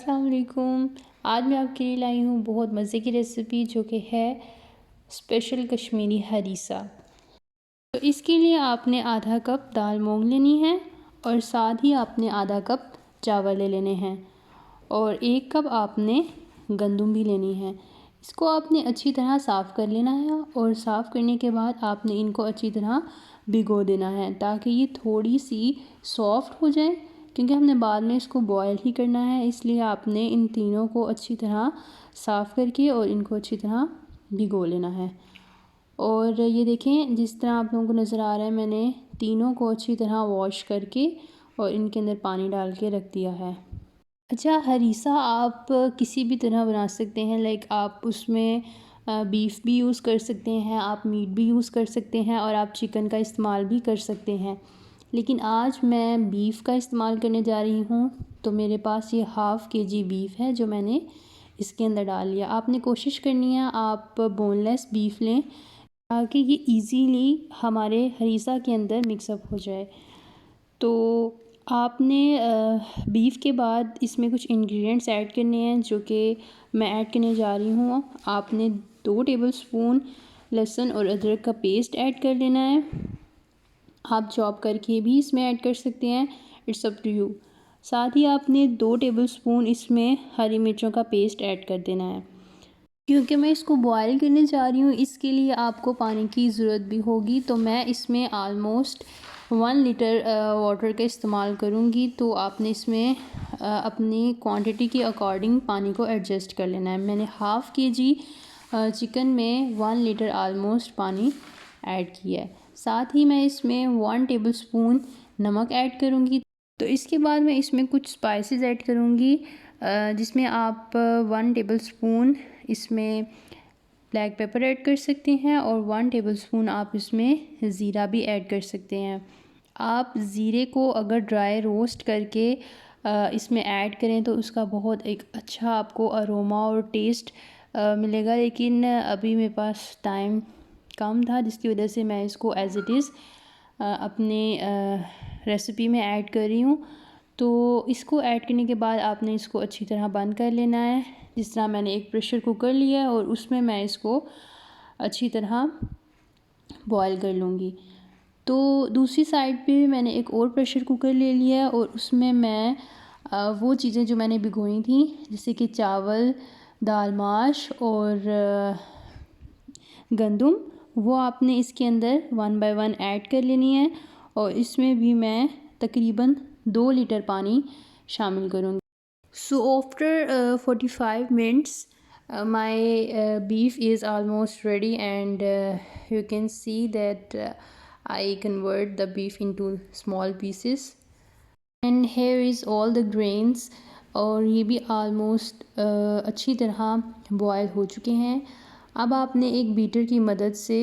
अस्सलाम वालेकुम। आज मैं आपके लिए लाई हूँ बहुत मज़े की रेसिपी जो कि है स्पेशल कश्मीरी हरीसा। तो इसके लिए आपने आधा कप दाल मूंग लेनी है और साथ ही आपने आधा कप चावल ले लेने हैं और 1 कप आपने गंदम भी लेनी है। इसको आपने अच्छी तरह साफ़ कर लेना है और साफ़ करने के बाद आपने इनको अच्छी तरह भिगो देना है ताकि ये थोड़ी सी सॉफ़्ट हो जाए, क्योंकि हमने बाद में इसको बॉयल ही करना है। इसलिए आपने इन तीनों को अच्छी तरह साफ़ करके और इनको अच्छी तरह भिगो लेना है। और ये देखें, जिस तरह आप लोगों को नज़र आ रहा है, मैंने तीनों को अच्छी तरह वॉश करके और इनके अंदर पानी डाल के रख दिया है। अच्छा, हरीसा आप किसी भी तरह बना सकते हैं, लाइक आप उसमें बीफ भी यूज़ कर सकते हैं, आप मीट भी यूज़ कर सकते हैं और आप चिकन का इस्तेमाल भी कर सकते हैं। लेकिन आज मैं बीफ का इस्तेमाल करने जा रही हूँ, तो मेरे पास ये हाफ़ केजी बीफ है जो मैंने इसके अंदर डाल लिया। आपने कोशिश करनी है आप बोनलेस बीफ लें ताकि ये इजीली हमारे हरीसा के अंदर मिक्सअप हो जाए। तो आपने बीफ के बाद इसमें कुछ इंग्रेडिएंट्स ऐड करने हैं जो कि मैं ऐड करने जा रही हूँ। आपने 2 टेबलस्पून लहसुन और अदरक का पेस्ट ऐड कर लेना है। आप चॉप करके भी इसमें ऐड कर सकते हैं, इट्स अप टू यू। साथ ही आपने 2 टेबलस्पून इसमें हरी मिर्चों का पेस्ट ऐड कर देना है। क्योंकि मैं इसको बॉयल करने जा रही हूँ, इसके लिए आपको पानी की ज़रूरत भी होगी, तो मैं इसमें आलमोस्ट 1 लीटर वाटर का इस्तेमाल करूँगी। तो आपने इसमें अपनी क्वांटिटी के अकॉर्डिंग पानी को एडजस्ट कर लेना है। मैंने हाफ़ केजी चिकन में 1 लीटर आलमोस्ट पानी ऐड किया है। साथ ही मैं इसमें 1 टेबलस्पून नमक ऐड करूँगी। तो इसके बाद मैं इसमें कुछ स्पाइसेस ऐड करूँगी, जिसमें आप 1 टेबलस्पून इसमें ब्लैक पेपर ऐड कर सकते हैं और 1 टेबलस्पून आप इसमें ज़ीरा भी ऐड कर सकते हैं। आप ज़ीरे को अगर ड्राई रोस्ट करके इसमें ऐड करें तो उसका बहुत एक अच्छा आपको अरोमा और टेस्ट मिलेगा, लेकिन अभी मेरे पास टाइम कम था, जिसकी वजह से मैं इसको एज़ इट इज़ अपने रेसिपी में ऐड कर रही हूँ। तो इसको ऐड करने के बाद आपने इसको अच्छी तरह बंद कर लेना है। जिस तरह मैंने एक प्रेशर कुकर लिया है और उसमें मैं इसको अच्छी तरह बॉयल कर लूँगी। तो दूसरी साइड पे मैंने एक और प्रेशर कुकर ले लिया है और उसमें मैं वो चीज़ें जो मैंने भिगोई थी, जैसे कि चावल, दाल माश और गंदम, वो आपने इसके अंदर 1 बाय 1 ऐड कर लेनी है और इसमें भी मैं तकरीबन 2 लीटर पानी शामिल करूँगी। So after 45 minutes, my beef is almost ready, and you can see that I convert the beef into small pieces, and here is all the grains, और ये भी almost अच्छी तरह बॉयल हो चुके हैं। अब आपने एक बीटर की मदद से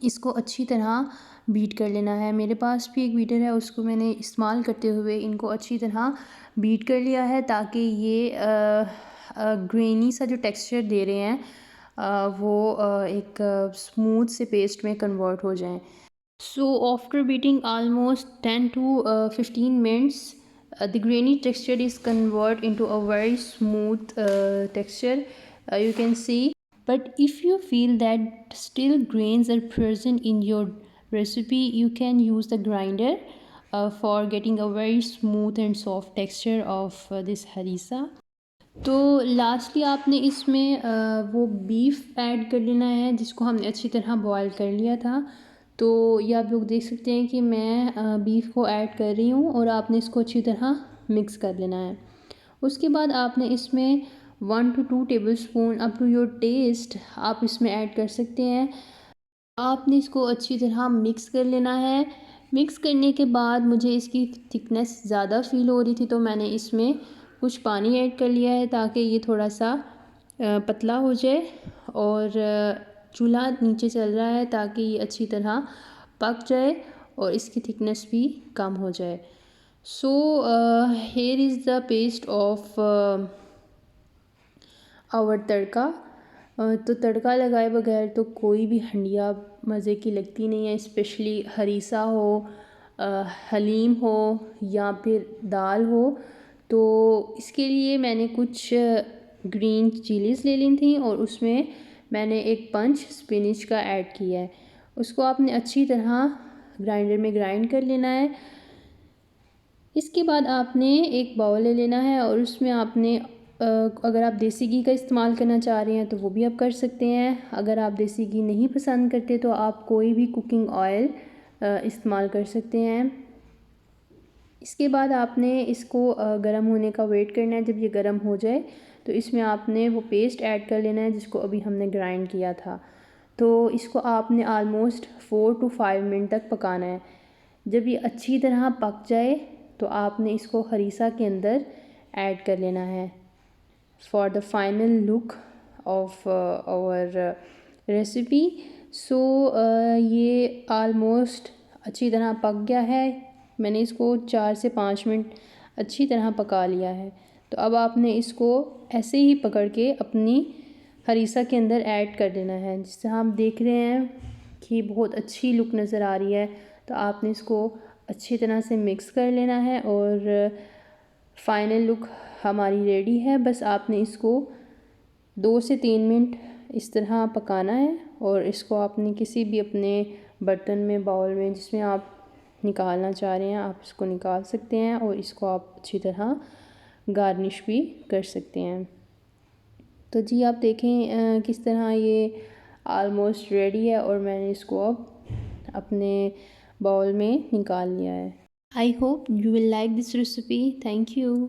इसको अच्छी तरह बीट कर लेना है। मेरे पास भी एक बीटर है, उसको मैंने इस्तेमाल करते हुए इनको अच्छी तरह बीट कर लिया है ताकि ये ग्रेनी सा जो टेक्सचर दे रहे हैं वो एक स्मूथ से पेस्ट में कन्वर्ट हो जाएं। So after beating almost 10 to 15 minutes, the grainy texture is convert into a very smooth texture, you can see. But if you feel that still grains are present in your recipe, you can use the grinder for getting a very smooth and soft texture of this harissa. तो lastly आपने इसमें वो beef add कर लेना है जिसको हमने अच्छी तरह बॉयल कर लिया था। तो ये आप लोग देख सकते हैं कि मैं बीफ को ऐड कर रही हूँ और आपने इसको अच्छी तरह मिक्स कर लेना है। उसके बाद आपने इसमें 1 to 2 tablespoon up to your taste आप इसमें ऐड कर सकते हैं। आपने इसको अच्छी तरह मिक्स कर लेना है। मिक्स करने के बाद मुझे इसकी थिकनेस ज़्यादा फ़ील हो रही थी, तो मैंने इसमें कुछ पानी ऐड कर लिया है ताकि ये थोड़ा सा पतला हो जाए, और चूल्हा नीचे चल रहा है ताकि ये अच्छी तरह पक जाए और इसकी थिकनेस भी कम हो जाए। So here is the paste of our tadka. तो तड़का लगाए बगैर तो कोई भी हंडिया मज़े की लगती नहीं है, स्पेशली हरीसा हो, हलीम हो या फिर दाल हो। तो इसके लिए मैंने कुछ ग्रीन चिलीज़ ले ली थी और उसमें मैंने एक पंच स्पिनिच का ऐड किया है। उसको आपने अच्छी तरह ग्राइंडर में ग्राइंड कर लेना है। इसके बाद आपने एक बाउल ले लेना है और उसमें आपने अगर आप देसी घी का इस्तेमाल करना चाह रहे हैं तो वो भी आप कर सकते हैं। अगर आप देसी घी नहीं पसंद करते तो आप कोई भी कुकिंग ऑयल इस्तेमाल कर सकते हैं। इसके बाद आपने इसको गर्म होने का वेट करना है। जब ये गर्म हो जाए तो इसमें आपने वो पेस्ट ऐड कर लेना है जिसको अभी हमने ग्राइंड किया था। तो इसको आपने आलमोस्ट 4 to 5 मिनट तक पकाना है। जब ये अच्छी तरह पक जाए तो आपने इसको हरीसा के अंदर ऐड कर लेना है for the final look of our recipe. So ये आलमोस्ट अच्छी तरह पक गया है। मैंने इसको 4 से 5 मिनट अच्छी तरह पका लिया है। तो अब आपने इसको ऐसे ही पकड़ के अपनी हरीसा के अंदर ऐड कर देना है। जिससे हम देख रहे हैं कि बहुत अच्छी लुक नज़र आ रही है। तो आपने इसको अच्छी तरह से मिक्स कर लेना है और फाइनल लुक हमारी रेडी है। बस आपने इसको 2 से 3 मिनट इस तरह पकाना है और इसको आपने किसी भी अपने बर्तन में, बाउल में, जिसमें आप निकालना चाह रहे हैं आप इसको निकाल सकते हैं और इसको आप अच्छी तरह गार्निश भी कर सकते हैं। तो जी आप देखें किस तरह ये ऑलमोस्ट रेडी है और मैंने इसको अब अपने बाउल में निकाल लिया है। I hope you will like this recipe. Thank you.